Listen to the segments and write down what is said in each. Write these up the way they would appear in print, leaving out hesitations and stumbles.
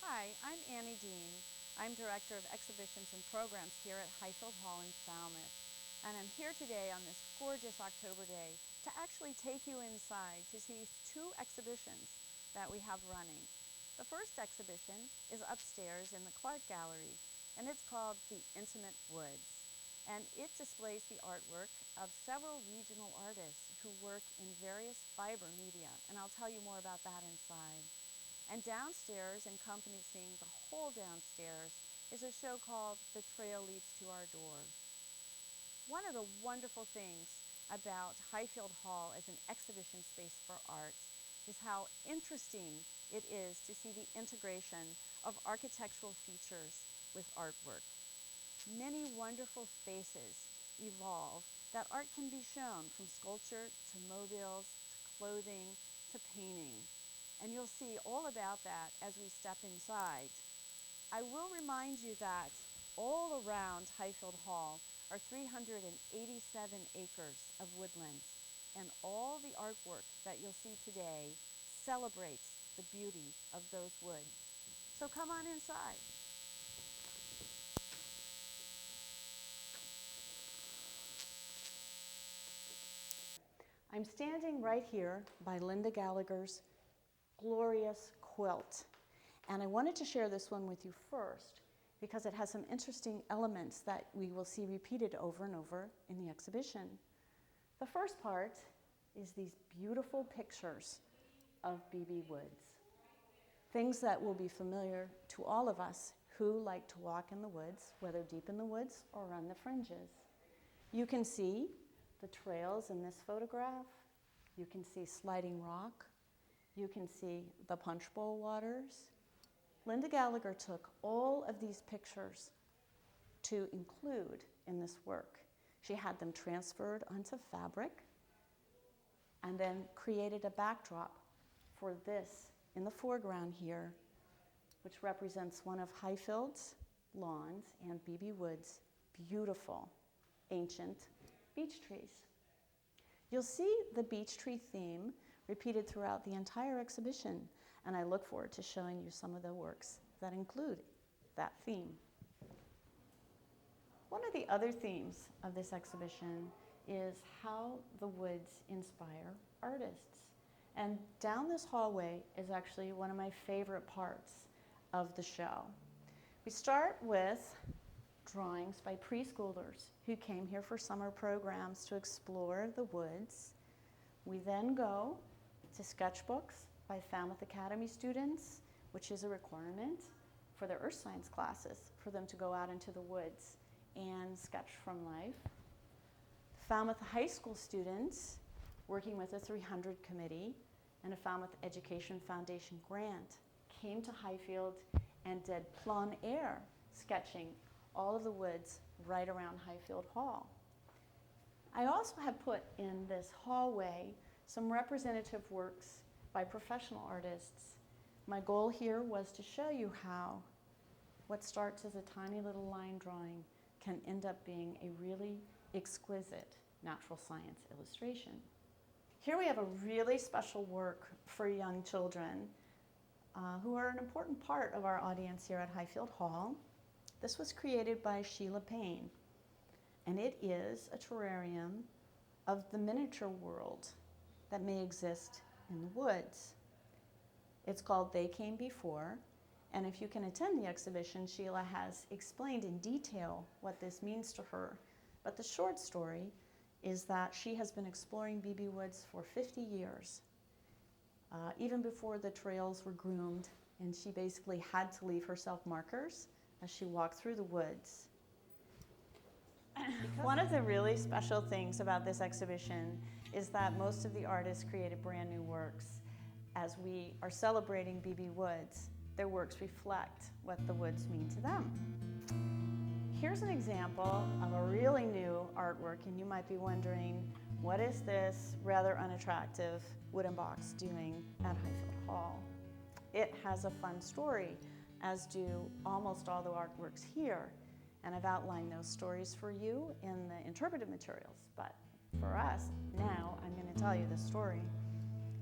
Hi, I'm Annie Dean. I'm Director of Exhibitions and Programs here at Highfield Hall in Falmouth. And I'm here today on this gorgeous October day to actually take you inside to see two exhibitions that we have running. The first exhibition is upstairs in the Clark Gallery, and it's called The Intimate Woods. And it displays the artwork of several regional artists who work in various fiber media, and I'll tell you more about that inside. And downstairs, encompassing the whole downstairs, is a show called The Trail Leads to Our Door. One of the wonderful things about Highfield Hall as an exhibition space for art is how interesting it is to see the integration of architectural features with artwork. Many wonderful spaces evolve that art can be shown, from sculpture to mobiles to clothing to painting. And you'll see all about that as we step inside. I will remind you that all around Highfield Hall are 387 acres of woodlands, and all the artwork that you'll see today celebrates the beauty of those woods. So come on inside. I'm standing right here by Linda Gallagher's glorious quilt. And I wanted to share this one with you first because it has some interesting elements that we will see repeated over and over in the exhibition. The first part is these beautiful pictures of Beebe Woods. Things that will be familiar to all of us who like to walk in the woods, whether deep in the woods or on the fringes. You can see the trails in this photograph. You can see sliding rock. You can see the punch bowl waters. Linda Gallagher took all of these pictures to include in this work. She had them transferred onto fabric and then created a backdrop for this in the foreground here, which represents one of Highfield's lawns and Beebe Woods' beautiful ancient beech trees. You'll see the beech tree theme repeated throughout the entire exhibition, and I look forward to showing you some of the works that include that theme. One of the other themes of this exhibition is how the woods inspire artists. And down this hallway is actually one of my favorite parts of the show. We start with drawings by preschoolers who came here for summer programs to explore the woods. We then go to sketchbooks by Falmouth Academy students, which is a requirement for their earth science classes, for them to go out into the woods and sketch from life. Falmouth High School students, working with a 300 committee and a Falmouth Education Foundation grant, came to Highfield and did plein air sketching all of the woods right around Highfield Hall. I also have put in this hallway some representative works by professional artists. My goal here was to show you how what starts as a tiny little line drawing can end up being a really exquisite natural science illustration. Here we have a really special work for young children who are an important part of our audience here at Highfield Hall. This was created by Sheila Payne, and it is a terrarium of the miniature world that may exist in the woods. It's called They Came Before, and if you can attend the exhibition, Sheila has explained in detail what this means to her. But the short story is that she has been exploring Beebe Woods for 50 years, even before the trails were groomed, and she basically had to leave herself markers as she walked through the woods. One of the really special things about this exhibition is that most of the artists created brand new works. As we are celebrating Beebe Woods, their works reflect what the woods mean to them. Here's an example of a really new artwork, and you might be wondering, what is this rather unattractive wooden box doing at Highfield Hall? It has a fun story, as do almost all the artworks here. And I've outlined those stories for you in the interpretive materials. But for us, now I'm going to tell you the story.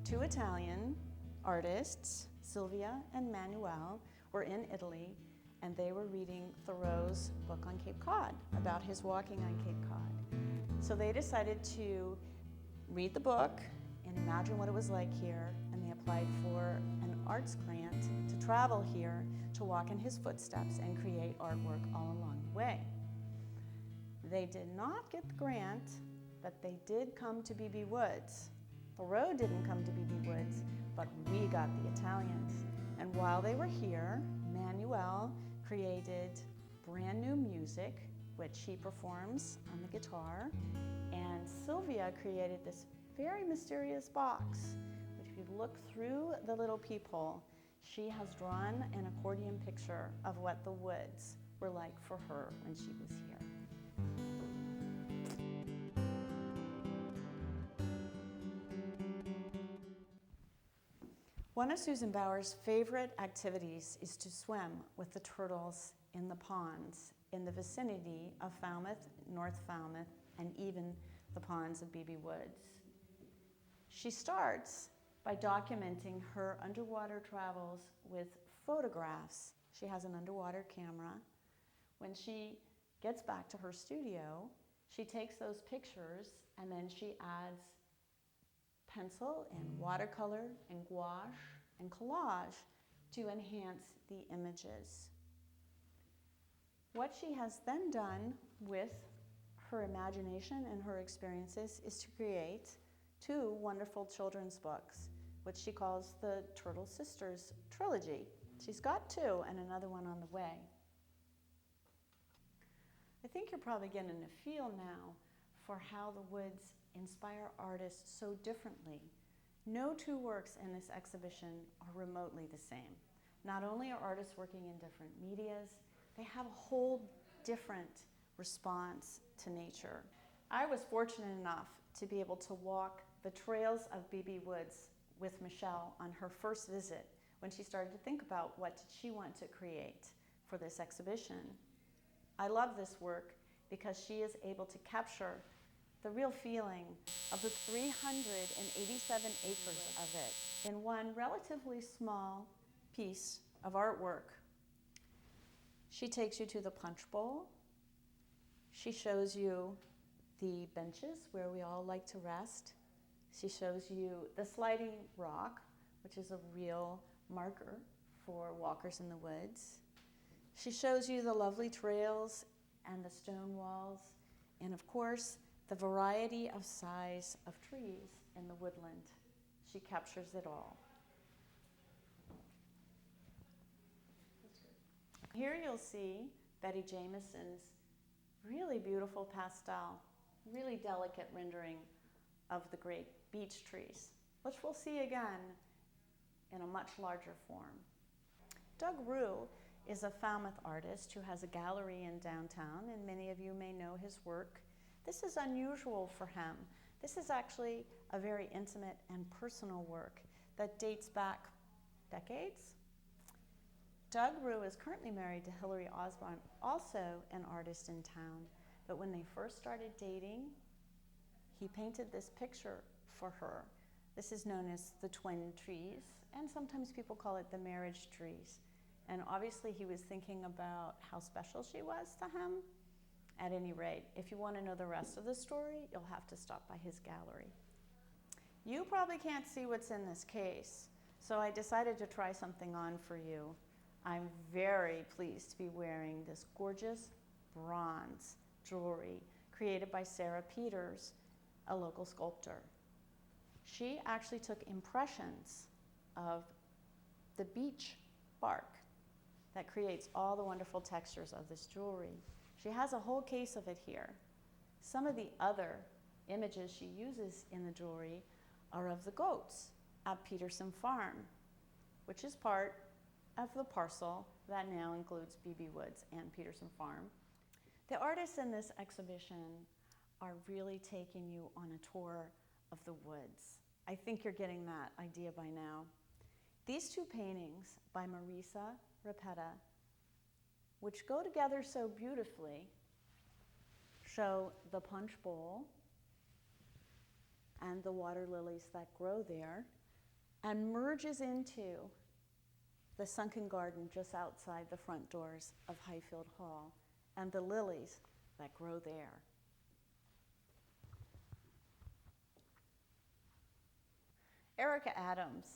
Two Italian artists, Silvia and Manuel, were in Italy, and they were reading Thoreau's book on Cape Cod, about his walking on Cape Cod. So they decided to read the book and imagine what it was like here, and they applied for an arts grant to travel here to walk in his footsteps and create artwork all along the way. They did not get the grant, but they did come to Beebe Woods. Thoreau didn't come to Beebe Woods, but we got the Italians. And while they were here, Manuel created brand new music, which he performs on the guitar, and Sylvia created this very mysterious box, which if you look through the little peephole, she has drawn an accordion picture of what the woods were like for her when she was here. One of Susan Bauer's favorite activities is to swim with the turtles in the ponds in the vicinity of Falmouth, North Falmouth, and even the ponds of Beebe Woods. She starts by documenting her underwater travels with photographs. She has an underwater camera. When she gets back to her studio, she takes those pictures and then she adds pencil and watercolor and gouache and collage to enhance the images. What she has then done with her imagination and her experiences is to create two wonderful children's books, which she calls the Turtle Sisters Trilogy. She's got two and another one on the way. I think you're probably getting a feel now for how the woods inspire artists so differently. No two works in this exhibition are remotely the same. Not only are artists working in different medias, they have a whole different response to nature. I was fortunate enough to be able to walk the trails of Beebe Woods with Michelle on her first visit when she started to think about what did she want to create for this exhibition. I love this work because she is able to capture the real feeling of the 387 acres of it in one relatively small piece of artwork. She takes you to the punch bowl. She shows you the benches where we all like to rest. She shows you the sliding rock, which is a real marker for walkers in the woods. She shows you the lovely trails and the stone walls, and of course, the variety of size of trees in the woodland. She captures it all. Here you'll see Betty Janeson's really beautiful pastel, really delicate rendering of the great beech trees, which we'll see again in a much larger form. Rugh is a Falmouth artist who has a gallery in downtown, and many of you may know his work. This is unusual for him. This is actually a very intimate and personal work that dates back decades. Rugh is currently married to Hilary Osborne, also an artist in town, but when they first started dating, he painted this picture for her. This is known as the twin trees, and sometimes people call it the marriage trees. And obviously he was thinking about how special she was to him. At any rate, if you want to know the rest of the story, you'll have to stop by his gallery. You probably can't see what's in this case, so I decided to try something on for you. I'm very pleased to be wearing this gorgeous bronze jewelry created by Sarah Peters, a local sculptor. She actually took impressions of the beech bark that creates all the wonderful textures of this jewelry. She has a whole case of it here. Some of the other images she uses in the jewelry are of the goats at Peterson Farm, which is part of the parcel that now includes Beebe Woods and Peterson Farm. The artists in this exhibition are really taking you on a tour of the woods. I think you're getting that idea by now. These two paintings by Marissa, Repeta, which go together so beautifully, show the punch bowl and the water lilies that grow there, and merges into the sunken garden just outside the front doors of Highfield Hall, and the lilies that grow there. Erica Adams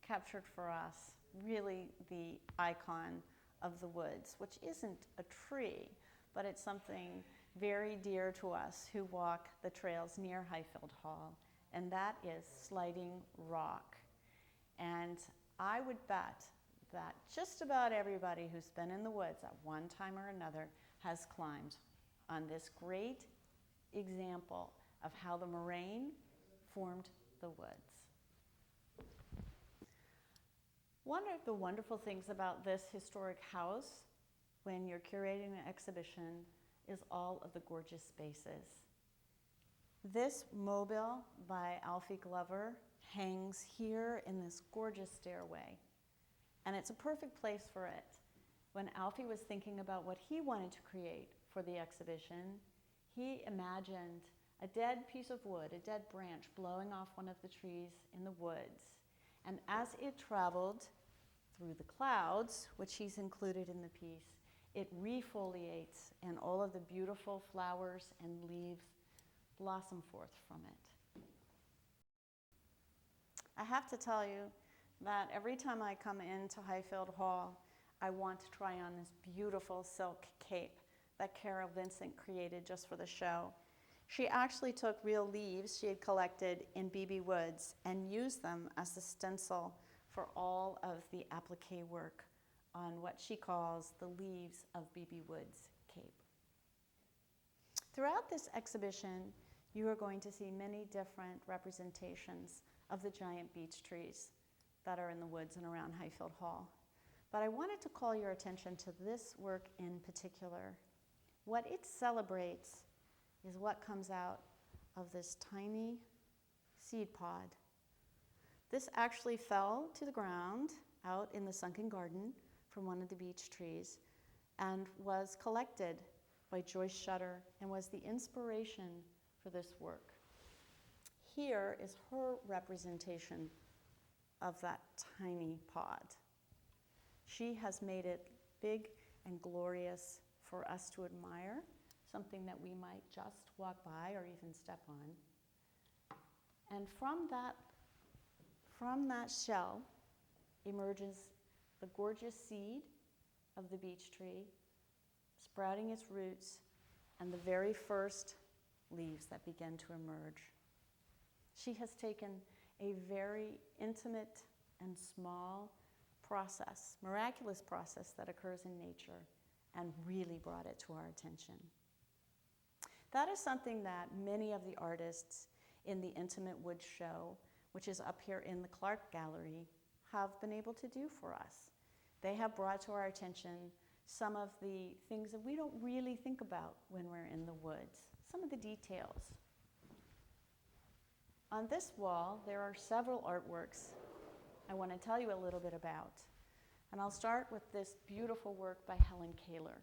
captured for us really the icon of the woods, which isn't a tree, but it's something very dear to us who walk the trails near Highfield Hall, and that is sliding rock. And I would bet that just about everybody who's been in the woods at one time or another has climbed on this great example of how the moraine formed the woods. One of the wonderful things about this historic house when you're curating an exhibition is all of the gorgeous spaces. This mobile by Alfie hangs here in this gorgeous stairway, and it's a perfect place for it. When Alfie was thinking about what he wanted to create for the exhibition, he imagined a dead piece of wood, a dead branch blowing off one of the trees in the woods. And as it traveled through the clouds, which he's included in the piece, it refoliates and all of the beautiful flowers and leaves blossom forth from it. I have to tell you that every time I come into Highfield Hall, I want to try on this beautiful silk cape that Carol Vincent created just for the show. She actually took real leaves she had collected in Beebe Woods and used them as the stencil for all of the applique work on what she calls the leaves of Beebe Woods cape. Throughout this exhibition, you are going to see many different representations of the giant beech trees that are in the woods and around Highfield Hall. But I wanted to call your attention to this work in particular. What it celebrates is what comes out of this tiny seed pod. This actually fell to the ground out in the sunken garden from one of the beech trees and was collected by Joyce Shutter and was the inspiration for this work. Here is her representation of that tiny pod. She has made it big and glorious for us to admire, something that we might just walk by or even step on. And from that shell emerges the gorgeous seed of the beech tree, sprouting its roots, and the very first leaves that begin to emerge. She has taken a very intimate and small process, miraculous process that occurs in nature, and really brought it to our attention. That is something that many of the artists in the Intimate Woods show, which is up here in the Clark Gallery, have been able to do for us. They have brought to our attention some of the things that we don't really think about when we're in the woods, some of the details. On this wall, there are several artworks I want to tell you a little bit about. And I'll start with this beautiful work by Helen Kaler.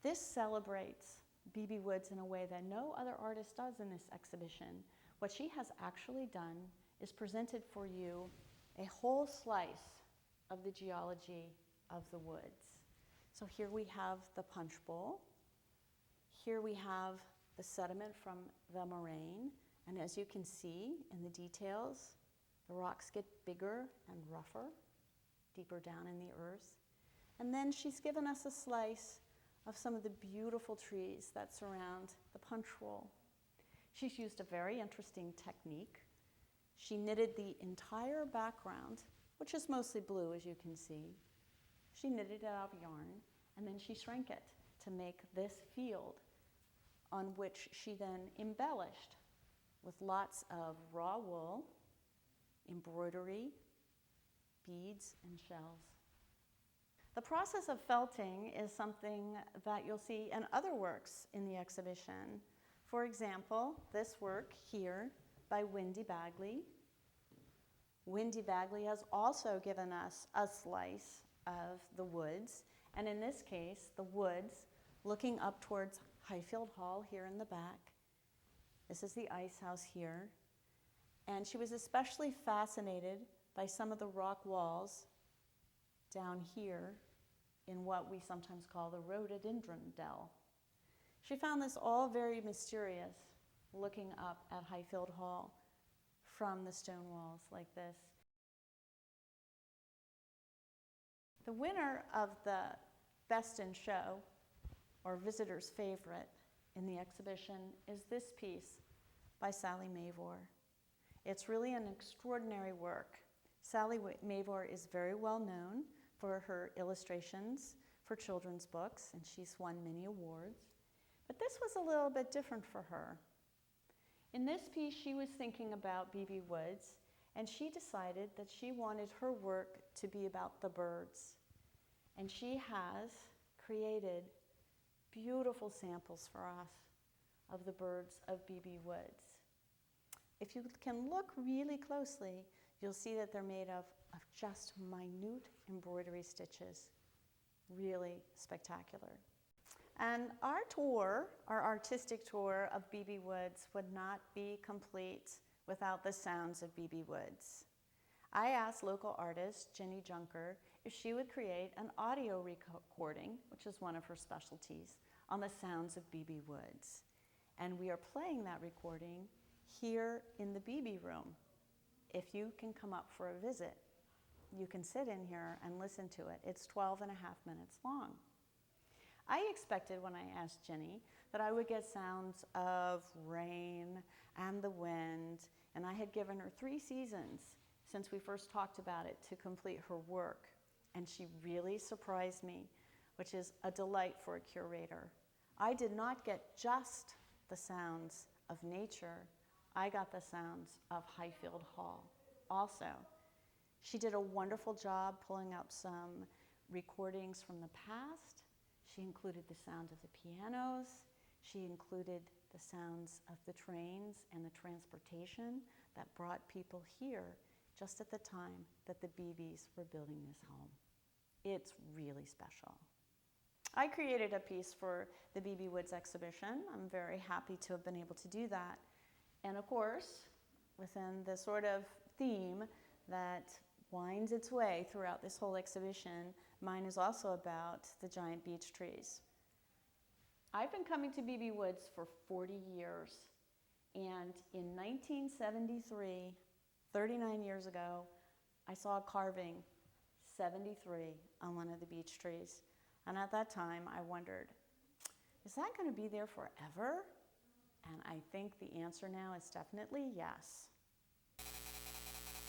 This celebrates Beebe Woods in a way that no other artist does in this exhibition. What she has actually done is presented for you a whole slice of the geology of the woods. So here we have the punch bowl. Here we have the sediment from the moraine. And as you can see in the details, the rocks get bigger and rougher, deeper down in the earth. And then she's given us a slice of some of the beautiful trees that surround the punch bowl. She's used a very interesting technique. She knitted the entire background, which is mostly blue, as you can see. She knitted it out of yarn, and then she shrank it to make this field, on which she then embellished with lots of raw wool, embroidery, beads, and shells. The process of felting is something that you'll see in other works in the exhibition. For example, this work here by Wendy Bagley. Wendy Bagley has also given us a slice of the woods, and in this case, the woods looking up towards Highfield Hall here in the back. This is the ice house here. And she was especially fascinated by some of the rock walls down here in what we sometimes call the rhododendron dell. She found this all very mysterious, looking up at Highfield Hall from the stone walls like this. The winner of the Best in Show, or visitor's favorite, in the exhibition is this piece by Salley Mavor. It's really an extraordinary work. Salley Mavor is very well known for her illustrations for children's books, and she's won many awards. But this was a little bit different for her. In this piece, she was thinking about Beebe Woods, and she decided that she wanted her work to be about the birds. And she has created beautiful samples for us of the birds of Beebe Woods. If you can look really closely, you'll see that they're made of just minute embroidery stitches. Really spectacular. And our tour, our artistic tour of Beebe Woods would not be complete without the sounds of Beebe Woods. I asked local artist Jenny Junker if she would create an audio recording, which is one of her specialties, on the sounds of Beebe Woods. And we are playing that recording here in the Beebe room. If you can come up for a visit, you can sit in here and listen to it. It's 12 and a half minutes long. I expected when I asked Jenny that I would get sounds of rain and the wind, and I had given her 3 seasons since we first talked about it to complete her work, and she really surprised me, which is a delight for a curator. I did not get just the sounds of nature, I got the sounds of Highfield Hall also. She did a wonderful job pulling up some recordings from the past. She included the sound of the pianos. She included the sounds of the trains and the transportation that brought people here just at the time that the Beebes were building this home. It's really special. I created a piece for the Beebe Woods exhibition. I'm very happy to have been able to do that. And of course, within the sort of theme that winds its way throughout this whole exhibition, mine is also about the giant beech trees. I've been coming to Beebe Woods for 40 years, and in 1973, 39 years ago, I saw a carving, 73, on one of the beech trees. And at that time, I wondered, is that going to be there forever? And I think the answer now is definitely yes.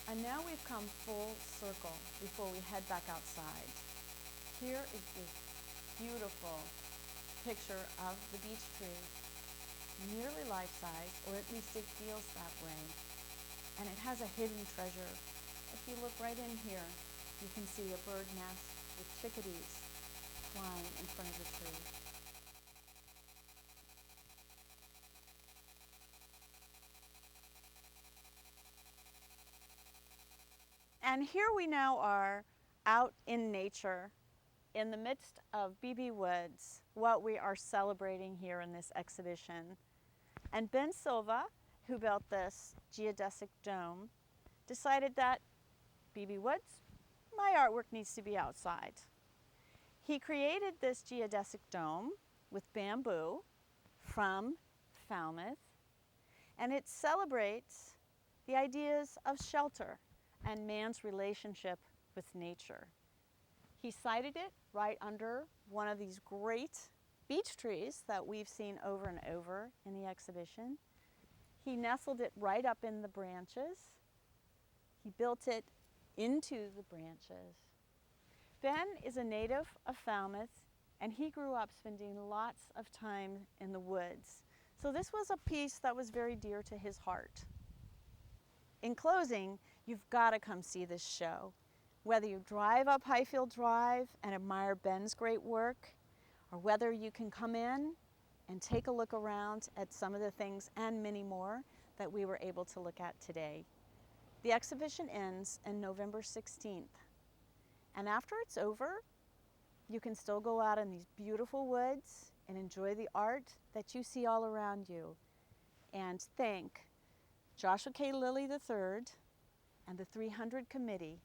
And now we've come full circle before we head back outside. Here is this beautiful picture of the beech tree, nearly life-size, or at least it feels that way. And it has a hidden treasure. If you look right in here, you can see a bird nest with chickadees flying in front of the tree. And here we now are out in nature, in the midst of Beebe Woods, what we are celebrating here in this exhibition. And Ben Silva, who built this geodesic dome, decided that Beebe Woods, my artwork needs to be outside. He created this geodesic dome with bamboo from Falmouth, and it celebrates the ideas of shelter and man's relationship with nature. He sited it right under one of these great beech trees that we've seen over and over in the exhibition. He nestled it right up in the branches. He built it into the branches. Ben is a native of Falmouth, and he grew up spending lots of time in the woods. So this was a piece that was very dear to his heart. In closing, you've got to come see this show. Whether you drive up Highfield Drive and admire Ben's great work, or whether you can come in and take a look around at some of the things and many more that we were able to look at today. The exhibition ends on November 16th. And after it's over, you can still go out in these beautiful woods and enjoy the art that you see all around you. And thank Joshua K. Lilly III and the 300 Committee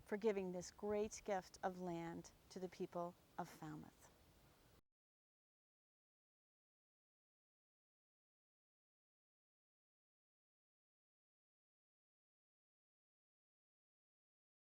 for giving this great gift of land to the people of Falmouth.